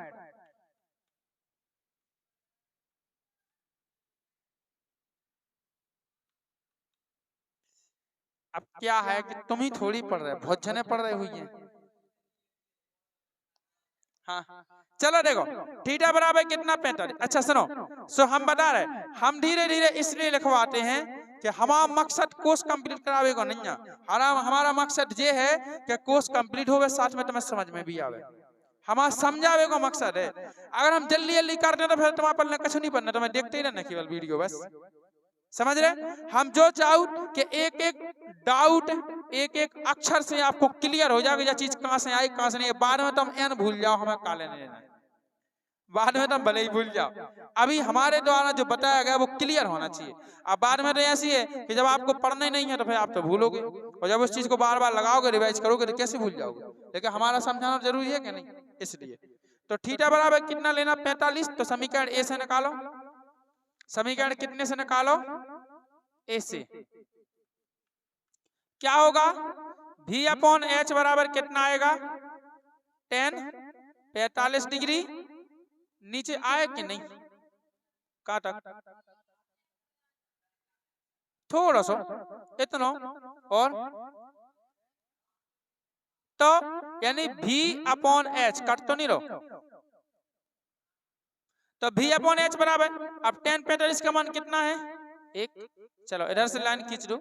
अब क्या है कि तुम ही थोड़ी पढ़ रहे, बहुत जने पढ़ रहे हुई हैं। हाँ चलो देखो, थीटा बराबर कितना, 45। अच्छा सुनो, सो हम बता रहे, हम धीरे धीरे इसलिए लिखवाते हैं कि हमारा मकसद कोर्स कंप्लीट करावेगा नहीं है, हमारा मकसद ये है कि कोर्स कंप्लीट होवे, साथ में तुम्हें समझ में भी आवे, हमारा समझावे का मकसद है। अगर हम जल्दी जल्दी करते तो फिर तुम्हारा पढ़ने कुछ नहीं पढ़ना, तुम्हें देखते ही रहना केवल वीडियो बस, समझ रहे। हम जो चाहूँ कि एक एक डाउट, एक एक अक्षर से आपको क्लियर हो जाएगा, ये चीज कहां से आई कहां से नहीं। बाद में तुम एन भूल जाओ, हमें काले नहीं लेना, बाद में तुम भले ही भूल जाओ, अभी हमारे द्वारा जो बताया गया वो क्लियर होना चाहिए। अब बाद में तो ऐसी है कि जब आपको पढ़ना ही नहीं है तो फिर आप तो भूलोगे, और जब उस चीज को बार बार लगाओगे, रिवाइज करोगे तो कैसे भूल जाओगे। लेकिन हमारा समझाना जरूरी है कि नहीं, इसलिए तो थीटा बराबर कितना लेना, 45। तो समीकरण ए से निकालो, समीकरण कितने से निकालो, ए से। क्या होगा, v अपॉन एच बराबर कितना आएगा, tan 45 डिग्री, नीचे आए कि नहीं, कहां तक, थोड़ा सा इतना और तो यानी v अपॉन एच कट तो नहीं रहो, तो v अपॉन एच बराबर अब tan 45 का मान कितना है 1। चलो इधर से लाइन खींच दो,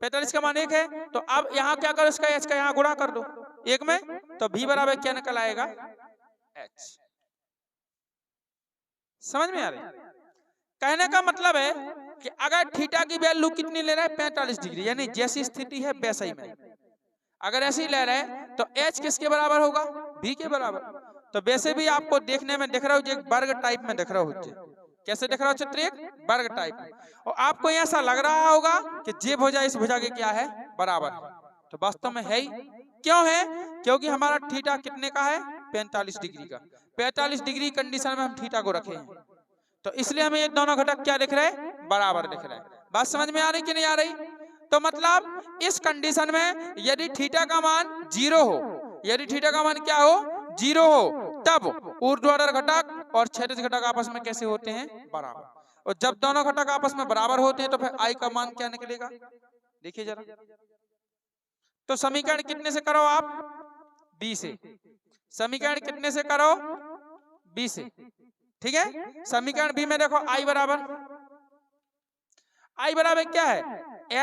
45 का मान 1 है, तो अब यहाँ क्या करो, इसका h का यहाँ गुणा कर दो 1 में, तो v बराबर क्या निकल आएगा h। समझ में आ रही? कहने का मतलब है कि अगर थीटा की वैल्यू कितनी ले रहा है 45 डिग्री, यानी जैसी स्थिति है वैसा ही में, अगर ऐसे ही ले रहे हैं तो h किसके बराबर होगा v के बराबर। तो वैसे भी आपको देखने में दिख रहा हो, एक वर्ग टाइप में दिख रहा हो, कैसे दिख रहा हो चित्र, एक वर्ग टाइप में, और आपको ऐसा लग रहा होगा कि जे भुजा इस भुजा के क्या है बराबर है, तो वास्तव में है ही। क्यों है? क्योंकि हमारा थीटा कितने का है 45 डिग्री का, 45 डिग्री कंडीशन में हम थीटा को रखे हैं, तो इसलिए हमें ये दोनों घटक क्या दिख रहे हैं बराबर दिख रहे हैं। बात समझ में आ रही कि नहीं आ रही? तो मतलब इस कंडीशन में यदि थीटा का मान 0 हो, यदि थीटा का मान क्या हो 0 हो, तब ऊर्ध्वाधर घटक और क्षैतिज घटक आपस में कैसे होते हैं बराबर, और जब दोनों घटक आपस में बराबर होते हैं तो फिर आई का मान क्या निकलेगा, देखिए जरा। तो समीकरण कितने से करो आप b से, समीकरण कितने से करो b से, ठीक है। समीकरण b में देखो i बराबर क्या है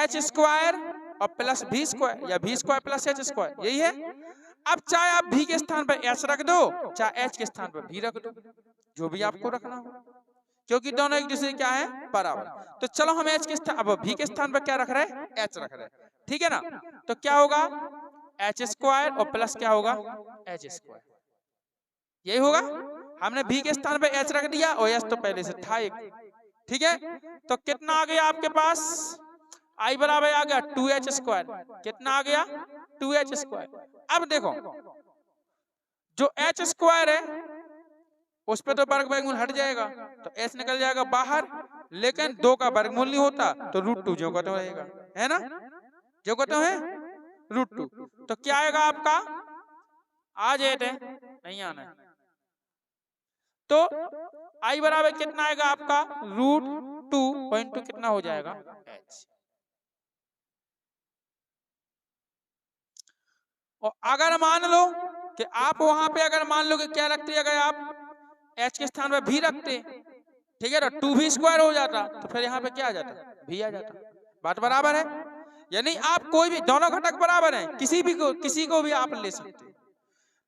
h स्क्वायर और प्लस v स्क्वायर, या v square plus h square, यही है। अब चाहे आप v के स्थान पर h रख दो, चाहे h के स्थान पर v रख दो, जो भी आपको रखना हो, क्योंकि दोनों एक दूसरे क्या है बराबर। तो चलो हम h के स्थान, अब v के स्थान पर क्या रख रहे हैं h रख रहे हैं, ठीक है ना। तो क्या होगा h स्क्वायर और प्लस क्या होगा h स्क्वायर, यही होगा। हमने v के स्थान पर h रख दिया और h तो पहले से था एक, ठीक है। तो कितना आ गया आपके पास, i बराबर आ गया 2h स्क्वायर, कितना आ गया 2h स्क्वायर। अब देखो जो h स्क्वायर है उस पे तो वर्ग वर्गमूल हट जाएगा, तो h निकल जाएगा बाहर, लेकिन 2 का वर्गमूल नहीं होता, तो √2 जो का तो रहेगा, है ना, जो का तो है √2। तो क्या आएगा आपका, आ जाए नहीं आना है, तो i बराबर कितना आएगा आपका √2 कितना हो जाएगा h। और अगर मान लो कि आप वहां पे अगर मान लो कि क्या रखते, अगर आप h के स्थान पर v रखते, ठीक है ना, 2v स्क्वायर हो जाता, तो फिर यहाँ पे क्या आ जाता v आ जाता, बात बराबर है। यानी आप कोई भी, दोनों घटक बराबर हैं, किसी को भी आप ले सकते।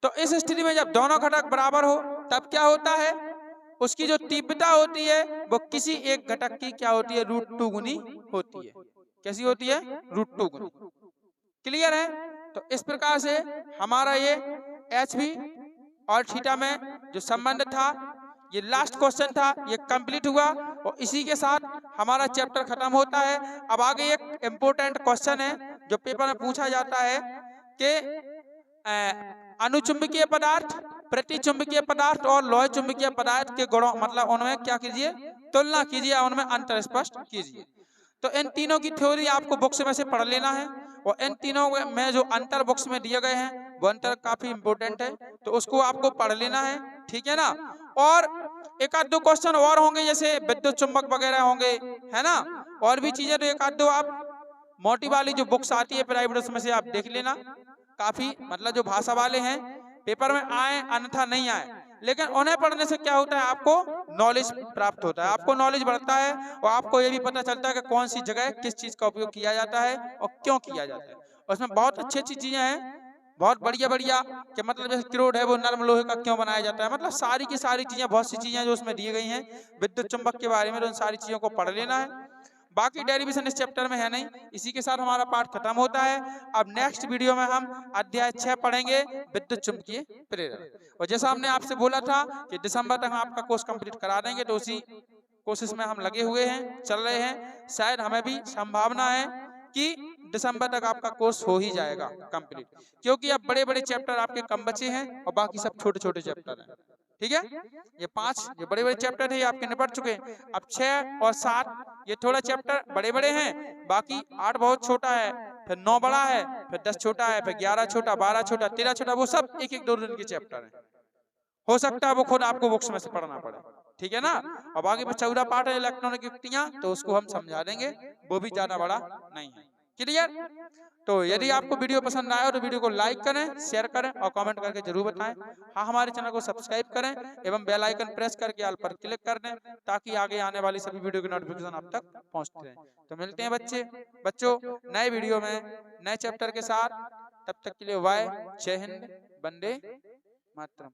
तो इस स्थिति में जब दोनों घटक बराबर हो तब क्या होता है, उसकी जो तीव्रता होती है वो किसी एक घटक की क्या होती है √2 गुनी होती है। कैसी होती है √2 गुनी। क्लियर है? तो इस प्रकार से हमारा ये एच भी और थीटा में जो संबंध था, ये लास्ट क्वेश्चन था, ये कंप्लीट हुआ और इसी के साथ हमारा चैप्टर खत्म होता है। अब आगे एक इम्पोर्टेंट क्वेश्चन है जो पेपर में पूछा जाता है कि अनुचुंबकीय पदार्थ, प्रतिचुंबकीय पदार्थ और लोह चुंबकीय पदार्थ के गुणों, मतलब उनमें क्या कीजिए तुलना कीजिए, उनमें अंतर स्पष्ट कीजिए। तो इन तीनों की थ्योरी आपको बुक्स में से पढ़ लेना है, और इन तीनों में जो अंतर बुक्स में दिए गए हैं वो अंतर काफी इंपोर्टेंट है, तो उसको आपको पढ़ लेना है, ठीक है ना। और एक आध दो क्वेश्चन और होंगे, जैसे विद्युत चुंबक वगैरह होंगे, है ना, और भी चीजें, तो एक आध दो आप मोटी वाली जो बुक्स आती है प्राइवेट उसमें से आप देख लेना। काफी मतलब जो भाषा वाले हैं पेपर में आए अन्यथा नहीं आए, लेकिन उन्हें पढ़ने से क्या होता है आपको नॉलेज प्राप्त होता है, आपको नॉलेज बढ़ता है, और आपको ये भी पता चलता है कि कौन सी जगह किस चीज का उपयोग किया जाता है और क्यों किया जाता है। उसमें बहुत अच्छी अच्छी चीजें हैं, बहुत बढ़िया बढ़िया, कि मतलब जैसे क्रोड है वो नर्म लोहे का क्यों बनाया जाता है, मतलब सारी की सारी चीजें, बहुत सी चीजें जो उसमें दी गई हैं विद्युत चुंबक के बारे में, तो उन सारी चीजों को पढ़ लेना है। बाकी डेरिवेशन इस चैप्टर में है नहीं। इसी के साथ हमारा पाठ खत्म होता है। अब नेक्स्ट वीडियो में हम अध्याय 6 पढ़ेंगे, विद्युत चुंबकीय प्रेरण। और जैसा हमने आपसे बोला था कि दिसंबर तक हम आपका कोर्स कंप्लीट करा देंगे, तो उसी कोशिश में हम लगे हुए हैं, चल रहे हैं। शायद हमें भी संभावना है कि दिसंबर तक आपका कोर्स हो ही जाएगा कंप्लीट, क्योंकि अब बड़े बड़े चैप्टर आपके कम बचे हैं और बाकी सब छोटे छोटे चैप्टर हैं, ठीक है। ये 5 जो बड़े बड़े चैप्टर थे ये आपके निपट चुके हैं। अब 6 और 7 ये थोड़ा चैप्टर बड़े बड़े हैं, बाकी 8 बहुत छोटा है, फिर 9 बड़ा है, फिर 10 छोटा है, फिर 11 छोटा, 12 छोटा, 13 छोटा, वो सब एक एक 2 दिन के चैप्टर हैं। हो सकता है वो खुद आपको बुक्स में से पढ़ना पड़े। ठीक है ना। और बाकी 14 पार्ट है इलेक्ट्रॉनिक युक्तियां, तो उसको हम समझा देंगे, वो भी ज्यादा बड़ा नहीं है। क्लियर। तो यदि आपको वीडियो पसंद आया तो वीडियो को लाइक करें, शेयर करें और कमेंट करके जरूर बताएं। हाँ, हमारे चैनल को सब्सक्राइब करें एवं बेल आइकन प्रेस करके ऑल पर क्लिक कर दें, ताकि आगे आने वाली सभी वीडियो की नोटिफिकेशन आप तक पहुंचते रहें। तो मिलते हैं बच्चों नए वीडियो में नए चैप्टर के साथ। तब तक के लिए बाय, जय हिंद, वंदे मातरम।